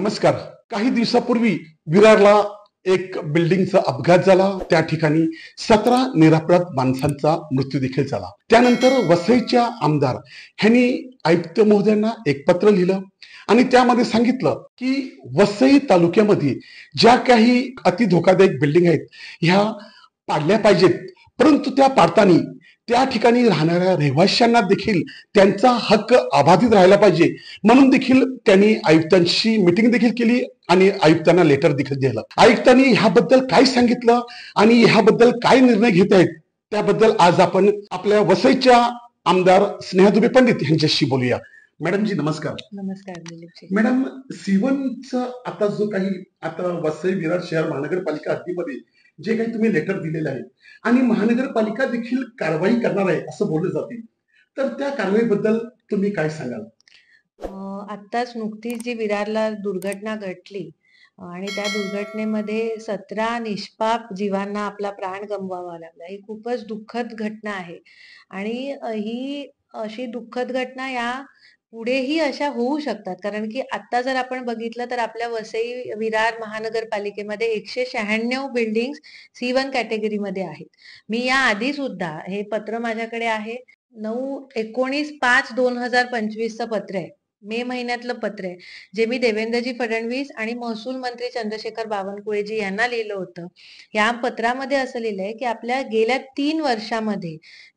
नमस्कार. काही दिवसापूर्वी विरारला एक बिल्डिंगचा अपघात झाला. त्या ठिकाणी 17 निरपराध माणसांचा मृत्यू देखील झाला. त्यानंतर वसईच्या आमदार ह्यांनी आयुक्त महोदयांना एक पत्र लिहिलं आणि त्यामध्ये सांगितलं की वसई तालुक्यामध्ये ज्या काही अति धोकादायक बिल्डिंग आहेत ह्या पाडल्या पाहिजेत, परंतु त्या पाडताना त्या ठिकाणी राहणाऱ्या रहिवाशांना देखील त्यांचा हक्क अबाधित राहायला पाहिजे, म्हणून देखील त्यांनी आयुक्तांशी मीटिंग देखील केली आणि आयुक्तांना लेटर देखील दिलं. आयुक्तांनी ह्याबद्दल काय सांगितलं आणि ह्याबद्दल काय निर्णय घेत आहेत त्याबद्दल आज आपण आपल्या वसईच्या आमदार स्नेहा दुबे पंडित यांच्याशी बोलूया. मॅडम जी नमस्कार. नमस्कार दिलीपजी. मॅडम, C1चं आता जो काही आता वसई विरार शहर महानगरपालिका हद्दीमध्ये जे काही तुम्ही लेटर दिलेले आहे आणि महानगरपालिका देखील कारवाई करणार आहे असं बोलले जाते, तर त्या कारवाईबद्दल तुम्ही काय सांगाल? आत्ताच नुकतीच जी विरारला दुर्घटना घडली आणि त्या दुर्घटनेमध्ये 17 निष्पाप जीवांना आपला प्राण गमवावा लागला. ही खूपच दुःखद घटना आहे आणि ही अशी दुःखद घटना या पुढेही अशा होऊ शकतात. कारण की आता जर आपण बघितलं तर आपल्या वसई विरार महानगरपालिकेमध्ये 196 बिल्डिंग्स C1 कॅटेगरीमध्ये आहेत. मी या आधी सुद्धा हे पत्र माझ्याकडे आहे, 19/5/2025 पत्र आहे, मे महिन्यातलं पत्र आहे, जे मी देवेंद्रजी फडणवीस आणि महसूल मंत्री चंद्रशेखर बावनकुळेजी यांना लिहिलं होतं. या पत्रामध्ये असं लिहिलंय की आपल्या गेल्या 3 वर्षामध्ये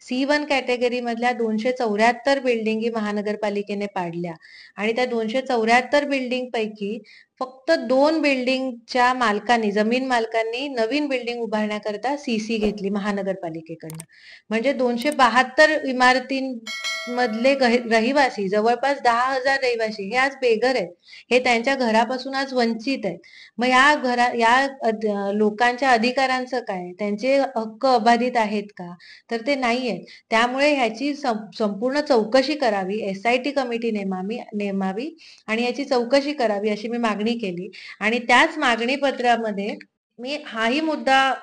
C1 कॅटेगरी मधल्या 274 बिल्डिंगी महानगरपालिकेने पाडल्या आणि त्या 274 बिल्डिंग पैकी फक्त 2 बिल्डिंगच्या मालकांनी, जमीन मालकांनी नवीन बिल्डिंग उभारण्याकरता CC घेतली महानगरपालिकेकडनं. म्हणजे 272 इमारतींमधले रहिवासी, जवळपास 10,000 रहिवासी हे आज बेघर आहेत. हे त्यांच्या घरापासून आज वंचित आहेत. मग या लोकांच्या अधिकारांचं काय? त्यांचे हक्क अबाधित आहेत का? तर ते नाही आहेत. त्यामुळे ह्याची संपूर्ण चौकशी करावी, SIT कमिटी नेमावी आणि याची चौकशी करावी अशी मी मागणी केली. आणि त्याच मागणी पत्रामध्ये मी हाही मुद्दा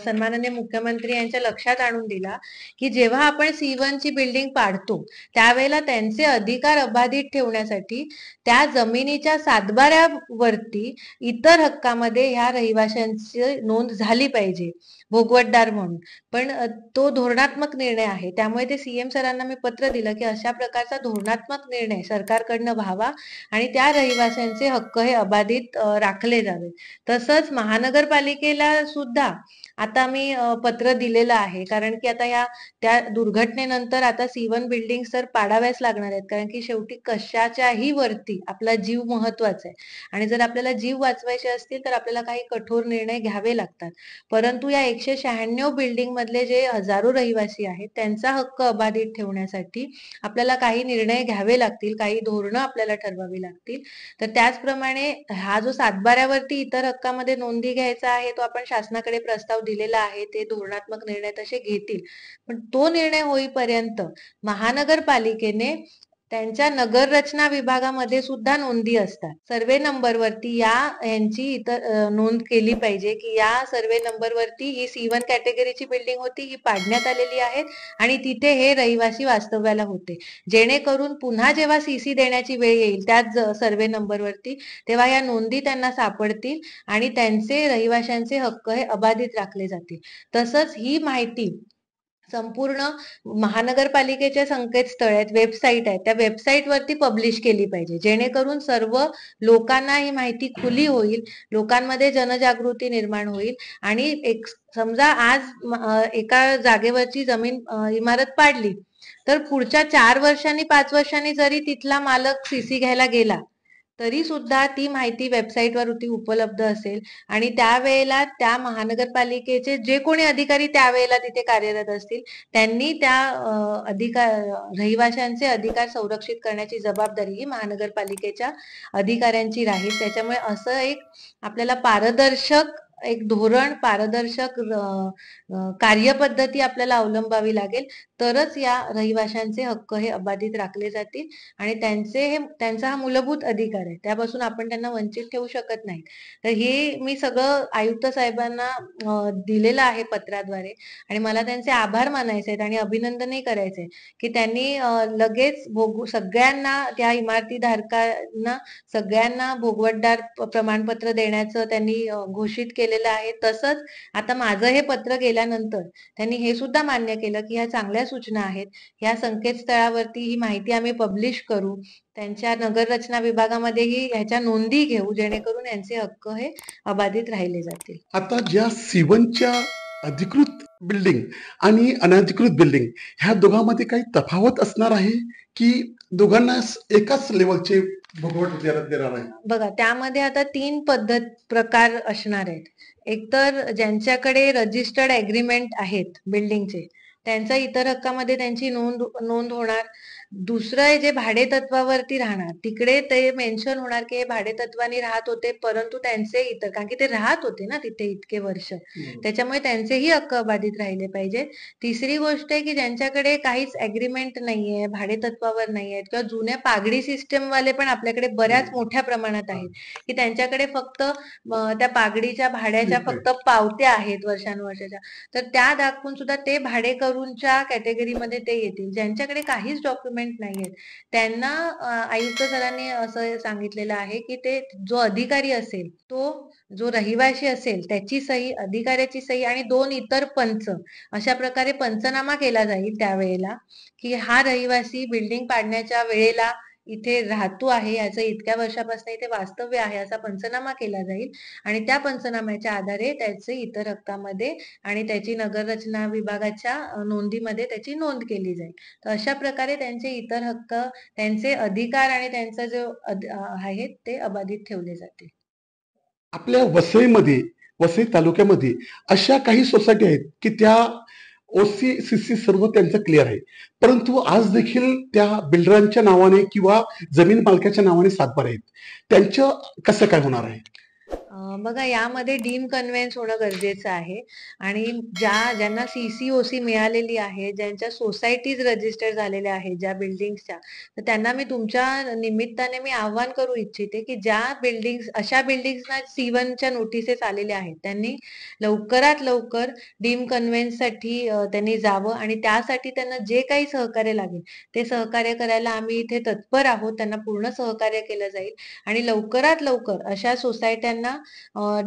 सन्माननीय मुख्यमंत्री यांच्या लक्षात आणून दिला की जेव्हा आपण C1 ची बिल्डिंग पाडतो त्यावेळेला त्यांचे अधिकार अबाधित ठेवण्यासाठी त्या जमिनीच्या सातबाऱ्यावरती इतर हक्कामध्ये ह्या रहिवाशांची नोंद झाली पाहिजे भोगवतदार म्हणून. पण तो धोरणात्मक निर्णय आहे. त्यामुळे ते CM सरांना मी पत्र दिलं की अशा प्रकारचा धोरणात्मक निर्णय सरकारकडनं व्हावा आणि त्या रहिवाशांचे हक्क हे अबाधित राखले जावे. तसंच महानगरपालिकेला सुद्धा आता मी पत्र दिलेलं आहे, कारण की आता त्या दुर्घटनेनंतर आता C1 बिल्डिंग तर पाडाव्याच लागणार आहेत, कारण की शेवटी कशाच्याही वरती आपला जीव महत्वाचा आहे आणि जर आपल्याला जीव वाचवायचे असतील तर आपल्याला काही कठोर निर्णय घ्यावे लागतात. परंतु या 196 बिल्डिंग मधले जे हजारो रहिवासी आहेत त्यांचा हक्क अबाधित ठेवण्यासाठी आपल्याला काही निर्णय घ्यावे लागतील, काही धोरणं आपल्याला ठरवावी लागतील. तर त्याचप्रमाणे हा जो सातबाऱ्यावरती इतर हक्कामध्ये नोंदी घ्यायचा आहे तो आपण शासनाकडे प्रस्ताव दिलेला आहे. ते धोरणात्मक निर्णय तसे घेतील. पण तो निर्णय होईपर्यंत महानगरपालिकेने त्यांच्या नगर रचना विभागामध्ये सुद्धा नोंदी असतात. सर्वे नंबरवरती यांची इतर नोंद केली पाहिजे की या सर्वे नंबरवरती ही C1 कॅटेगरीची बिल्डिंग होती, ही पाडण्यात आलेली आहे आणि तिथे हे रहिवासी वास्तव्याला होते. जेणेकरून पुन्हा जेव्हा CC देण्याची वेळ येईल त्याच सर्वे नंबरवरती, तेव्हा या नोंदी त्यांना सापडतील आणि त्यांचे रहिवाशांचे हक्क हे अबाधित राखले जातील. तसंच ही माहिती संपूर्ण महानगरपालिकेच्या संकेतस्थळ आहेत, वेबसाईट आहे, त्या वेबसाईटवरती पब्लिश केली पाहिजे, जेणेकरून सर्व लोकांना ही माहिती खुली होईल, लोकांमध्ये जनजागृती निर्माण होईल आणि एक समजा आज एका जागेवरची इमारत पाडली तर पुढच्या 4 वर्षांनी 5 वर्षांनी जरी तिथला मालक CC घ्यायला गेला तरी सुद्धा ती माहिती वेबसाईटवरती उपलब्ध असेल आणि त्यावेळेला त्या महानगरपालिकेचे जे कोणी अधिकारी त्यावेळेला तिथे कार्यरत असतील त्यांनी त्या रहिवाशांचे अधिकार संरक्षित करण्याची जबाबदारी ही महानगरपालिकेच्या अधिकाऱ्यांची राहील. त्याच्यामुळे असं एक आपल्याला पारदर्शक एक धोरण, पारदर्शक कार्यपद्धती आपल्याला अवलंबावी लागेल. तरच या रहिवाशांचे हक्क हे अबाधित राखले जातील आणि त्यांचा हा मूलभूत अधिकार आहे. त्यापासून आपण त्यांना वंचित ठेवू शकत नाही. तर हे मी सगळं आयुक्त साहेबांना दिलेलं आहे पत्राद्वारे आणि मला त्यांचे आभार मानायचे आहेत आणि अभिनंदनही करायचे आहे, की त्यांनी लगेच सगळ्यांना त्या इमारतीधारकांना सगळ्यांना भोगवतदार प्रमाणपत्र देण्याचं त्यांनी घोषित केलेलं आहे. तसंच आता माझं हे पत्र गेल्यानंतर त्यांनी हे सुद्धा मान्य केलं, की ह्या चांगल्या सूचना आहेत. ह्या संकेतस्थळावरती ही माहिती आम्ही पब्लिश करू. त्यांच्या नगररचना विभागामध्येही ह्याच्या नोंदी घेऊ, जेणेकरून यांचे हक्क हे अबाधित राहिले जातील. आता ज्या C1च्या अधिकृत बिल्डिंग आणि अनधिकृत बिल्डिंग ह्या दोघांमध्ये काही तफावत असणार आहे, की दोघांना एकाच लेवलचे भोगवट देणार आहे? बघा, त्यामध्ये आता 3 प्रकार असणार आहेत. एकतर ज्यांच्याकडे रजिस्टर्ड एग्रीमेंट आहेत बिल्डिंगचे, त्यांचा इतर हक्कामध्ये त्यांची नोंद होणार. दुसरं आहे जे भाडे तत्वावरती राहणार, तिकडे ते मेन्शन होणार की हे भाडे तत्वाने राहत होते, परंतु त्यांचे इतर, कारण की ते राहत होते ना तिथे इतके वर्ष, त्याच्यामुळे त्यांचेही हक्क अबाधित राहिले पाहिजे. तिसरी गोष्ट आहे की ज्यांच्याकडे काहीच एग्रीमेंट नाहीये, भाडे तत्वावर नाहीयेत किंवा जुन्या पागडी सिस्टम वाले पण आपल्याकडे बऱ्याच मोठ्या प्रमाणात आहेत, की त्यांच्याकडे फक्त त्या पागडीच्या भाड्याच्या फक्त पावत्या आहेत वर्षानुवर्षाच्या, तर त्या दाखवून सुद्धा ते भाडेकरूंच्या कॅटेगरीमध्ये ते येतील. ज्यांच्याकडे काहीच डॉक्युमेंट नाहीयेत त्यांना आयुक्त सरांनी असं सांगितलेलं आहे की ते जो अधिकारी असेल, तो जो रहिवाशी असेल त्याची सही, अधिकाऱ्याची सही आणि 2 इतर पंच, अशा प्रकारे पंचनामा केला जाईल त्यावेळेला, की हा रहिवासी बिल्डिंग पाडण्याच्या वेळेला इथे राहतो आहे, याचं इतक्या वर्षापासून इथे वास्तव्य आहे, असा पंचनामा केला जाईल आणि त्या पंचनाम्याच्या आधारे त्याचे इतर हक्कामध्ये आणि त्याची नगररचना विभागाच्या नोंदीमध्ये त्याची नोंद केली जाईल. तर अशा प्रकारे त्यांचे इतर हक्क, त्यांचे अधिकार आणि त्यांचा जो आहेत ते अबाधित ठेवले जातील. आपल्या वसई तालुक्यामध्ये अशा काही सोसायटी आहेत की त्या OC-CC सर्व त्यांचं क्लिअर आहे, परंतु आज देखील त्या बिल्डरांच्या नावाने किंवा जमीन मालकाच्या नावाने सातबारे आहेत. त्यांचं कसं काय होणार आहे? बघा, यामध्ये डीम कन्व्हेन्स होणं गरजेचं आहे आणि ज्यांना CC-OC मिळालेली आहे, ज्यांच्या सोसायटीज रजिस्टर झालेल्या आहेत ज्या बिल्डिंग्सच्या, तर त्यांना मी तुमच्या निमित्ताने मी आव्हान करू इच्छिते की ज्या अशा बिल्डिंग्सना C1च्या नोटिसेस आलेल्या आहेत, त्यांनी लवकरात लवकर डीम कन्व्हेन्ससाठी त्यांनी जावं आणि त्यासाठी त्यांना जे काही सहकार्य लागेल ते सहकार्य करायला आम्ही इथे तत्पर आहोत. त्यांना पूर्ण सहकार्य केलं जाईल आणि लवकरात लवकर अशा सोसायट्यांना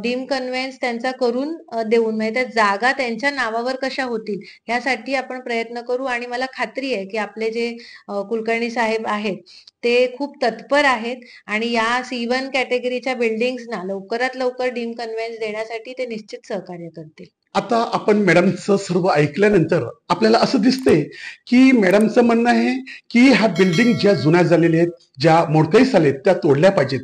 डीम कन्व्हेन्स त्यांचा करून देऊन, म्हणजे त्या जागा त्यांच्या नावावर कशा होतील यासाठी आपण प्रयत्न करू आणि मला खात्री आहे की आपले जे कुलकर्णी साहेब आहेत ते खूप तत्पर आहेत आणि या C1 कॅटेगरीच्या बिल्डिंग्सना लवकरात लवकर डीम कन्व्हेन्स देण्यासाठी ते निश्चित सहकार्य करतील. आता आपण मॅडमचं सर्व ऐकल्यानंतर आपल्याला असं दिसतंय की मॅडमचं म्हणणं आहे की ह्या बिल्डिंग ज्या जुन्या झालेल्या आहेत, ज्या मोडकळीस आलेत, त्या तोडल्या पाहिजेत,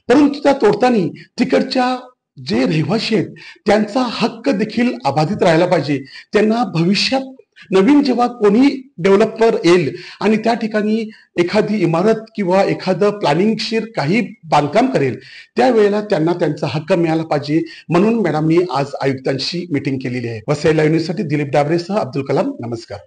परंतु त्या तोडताना तिकडच्या जे रहिवाशी आहेत त्यांचा हक्क देखील अबाधित राहायला पाहिजे. त्यांना भविष्यात नवीन जेव्हा कोणी डेव्हलपर येईल आणि त्या ठिकाणी एखादी इमारत किंवा एखादं प्लॅनिंगशीर काही बांधकाम करेल, त्यावेळेला त्यांना त्यांचा हक्क मिळाला पाहिजे. म्हणून मॅडमनी आज आयुक्तांशी मीटिंग केलेली आहे. वसई लाईव्ह न्यूजसाठी दिलीप डाबरेसह अब्दुल कलाम. नमस्कार.